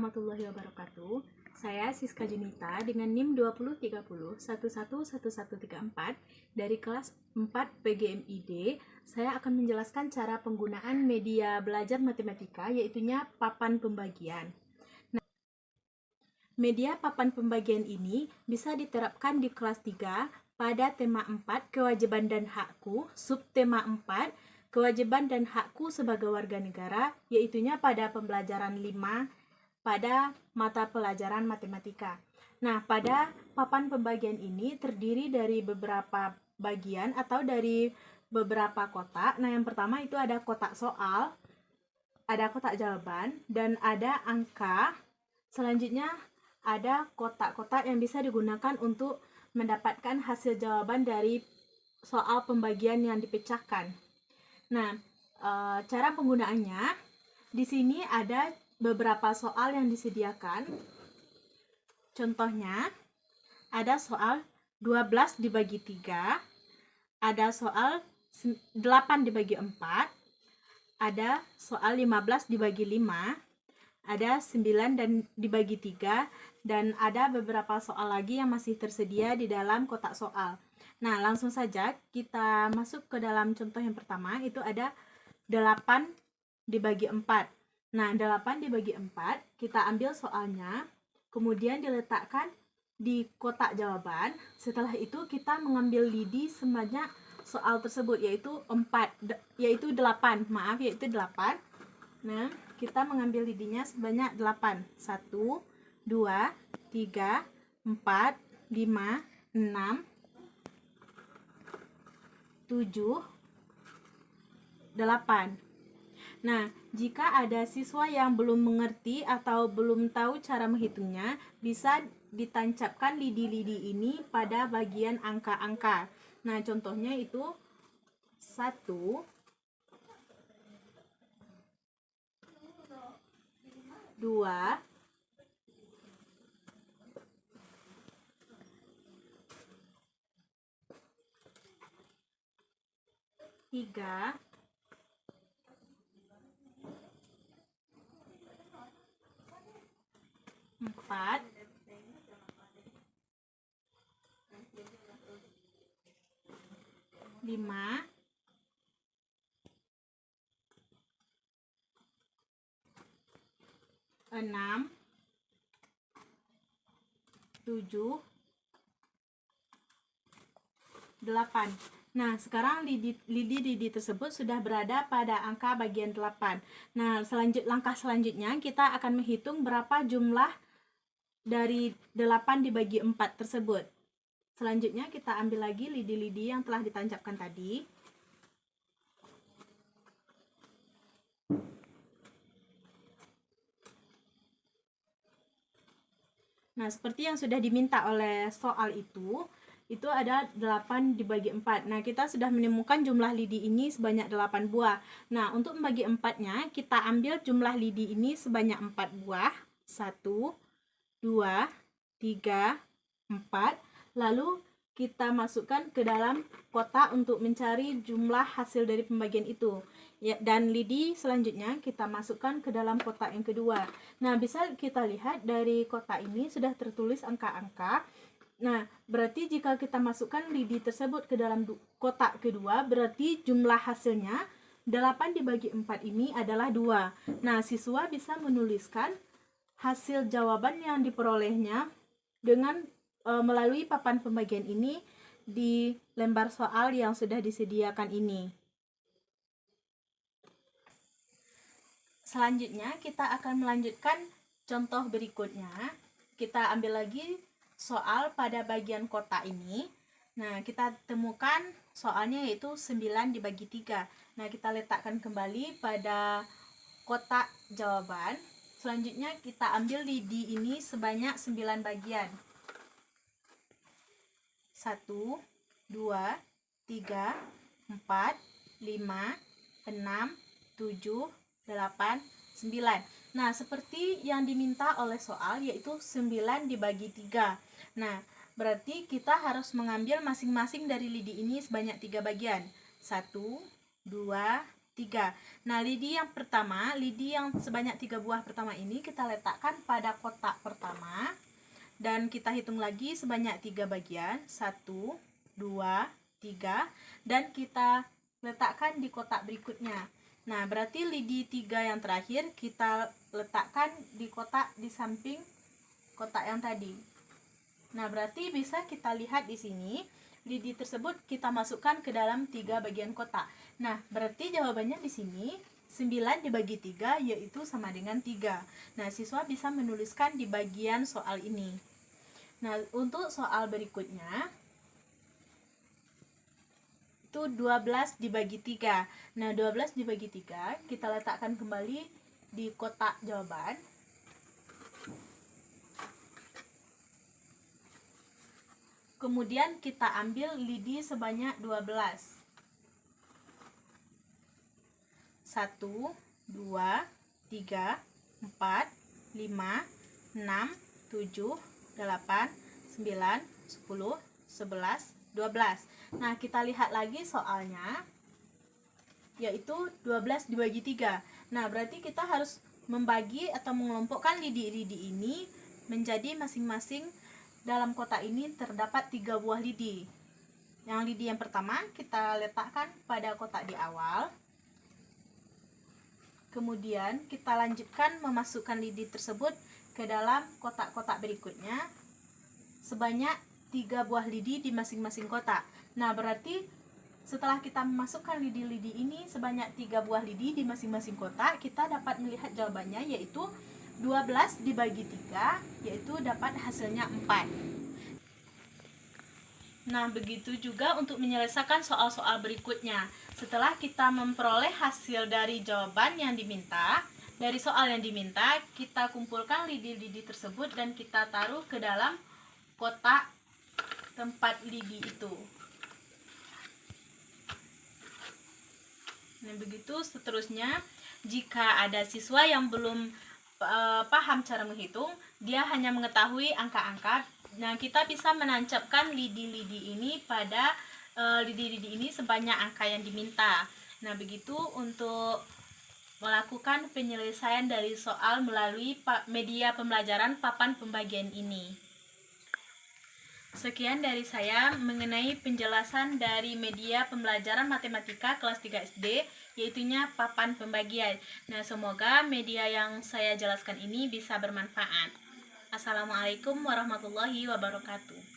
warahmatullahi wabarakatuh. Saya Siska Junita dengan NIM 2030111134 dari kelas 4 PGMID. Saya akan menjelaskan cara penggunaan media belajar matematika, yaitunya papan pembagian. Media papan pembagian ini bisa diterapkan di kelas 3 pada tema 4 kewajiban dan hakku, subtema 4 kewajiban dan hakku sebagai warga negara, yaitunya pada pembelajaran 5 pada mata pelajaran matematika. Nah, pada papan pembagian ini terdiri dari beberapa bagian atau dari beberapa kotak. Nah, yang pertama itu ada kotak soal, ada kotak jawaban, dan ada angka. Selanjutnya ada kotak-kotak yang bisa digunakan untuk mendapatkan hasil jawaban dari soal pembagian yang dipecahkan. Nah, cara penggunaannya di sini ada beberapa soal yang disediakan. Contohnya, ada soal 12 dibagi 3, ada soal 8 dibagi 4, ada soal 15 dibagi 5, ada 9 dan dibagi 3, dan ada beberapa soal lagi yang masih tersedia di dalam kotak soal. Nah, langsung saja kita masuk ke dalam contoh yang pertama, itu ada 8 dibagi 4. Nah, 8 dibagi 4, kita ambil soalnya, kemudian diletakkan di kotak jawaban. Setelah itu kita mengambil lidi sebanyak soal tersebut, yaitu 8. Nah, kita mengambil lidinya sebanyak 8. 1, 2, 3, 4, 5, 6, 7, 8. Nah, jika ada siswa yang belum mengerti atau belum tahu cara menghitungnya, bisa ditancapkan lidi-lidi ini pada bagian angka-angka. Nah, contohnya itu 1, 2, 3, 4, 5, 6, 7, 8. Nah, sekarang lidi tersebut sudah berada pada angka bagian 8. Nah, langkah selanjutnya kita akan menghitung berapa jumlah dari 8 dibagi 4 tersebut. Selanjutnya kita ambil lagi lidi-lidi yang telah ditancapkan tadi. Nah, seperti yang sudah diminta oleh soal itu ada 8 dibagi 4. Nah, kita sudah menemukan jumlah lidi ini sebanyak 8 buah. Nah, untuk membagi 4-nya, kita ambil jumlah lidi ini sebanyak 4 buah. 1, 2, 3, 4. Lalu kita masukkan ke dalam kotak untuk mencari jumlah hasil dari pembagian itu. Ya, dan lidi selanjutnya kita masukkan ke dalam kotak yang kedua. Nah, bisa kita lihat dari kotak ini sudah tertulis angka-angka. Nah, berarti jika kita masukkan lidi tersebut ke dalam kotak kedua, berarti jumlah hasilnya 8 dibagi 4 ini adalah 2. Nah, siswa bisa menuliskan hasil jawaban yang diperolehnya dengan melalui papan pembagian ini di lembar soal yang sudah disediakan ini. Selanjutnya kita akan melanjutkan contoh berikutnya. Kita ambil lagi soal pada bagian kotak ini. Nah, kita temukan soalnya yaitu 9 dibagi 3. Nah, kita letakkan kembali pada kotak jawaban. Selanjutnya kita ambil lidi ini sebanyak 9 bagian. 1, 2, 3, 4, 5, 6, 7, 8, 9. Nah, seperti yang diminta oleh soal yaitu 9 dibagi 3. Nah, berarti kita harus mengambil masing-masing dari lidi ini sebanyak 3 bagian. 1, 2, 3. Nah, lidi yang pertama, lidi yang sebanyak 3 buah pertama ini kita letakkan pada kotak pertama. Dan kita hitung lagi sebanyak 3 bagian. 1, 2, 3. Dan kita letakkan di kotak berikutnya. Nah, berarti lidi 3 yang terakhir kita letakkan di kotak di samping kotak yang tadi. Nah, berarti bisa kita lihat di sini, lidi tersebut kita masukkan ke dalam 3 bagian kotak. Nah, berarti jawabannya di sini 9 dibagi 3 yaitu sama dengan 3. Nah, siswa bisa menuliskan di bagian soal ini. Nah, untuk soal berikutnya itu 12 dibagi 3. Nah, 12 dibagi 3 kita letakkan kembali di kotak jawaban. Kemudian kita ambil lidi sebanyak 12. 1, 2, 3, 4, 5, 6, 7, 8, 9, 10, 11, 12. Nah, kita lihat lagi soalnya, yaitu 12 dibagi 3. Nah, berarti kita harus membagi atau mengelompokkan lidi-lidi ini menjadi masing-masing dalam kotak ini terdapat 3 buah lidi. Yang lidi yang pertama kita letakkan pada kotak di awal. Kemudian kita lanjutkan memasukkan lidi tersebut ke dalam kotak-kotak berikutnya sebanyak 3 buah lidi di masing-masing kotak. Nah, berarti setelah kita memasukkan lidi-lidi ini sebanyak 3 buah lidi di masing-masing kotak, kita dapat melihat jawabannya yaitu 12 dibagi 3 yaitu dapat hasilnya 4. Nah, begitu juga untuk menyelesaikan soal-soal berikutnya. Setelah kita memperoleh hasil dari jawaban yang diminta, dari soal yang diminta, kita kumpulkan lidi-lidi tersebut dan kita taruh ke dalam kotak tempat lidi itu. Nah, begitu seterusnya. Jika ada siswa yang belum paham cara menghitung, dia hanya mengetahui angka-angka. Nah, kita bisa menancapkan lidi-lidi ini pada lidi-lidi ini sebanyak angka yang diminta. Nah, begitu untuk melakukan penyelesaian dari soal melalui media pembelajaran papan pembagian ini. Sekian dari saya mengenai penjelasan dari media pembelajaran matematika kelas 3 SD, yaitunya papan pembagian. Nah, semoga media yang saya jelaskan ini bisa bermanfaat. Assalamualaikum warahmatullahi wabarakatuh.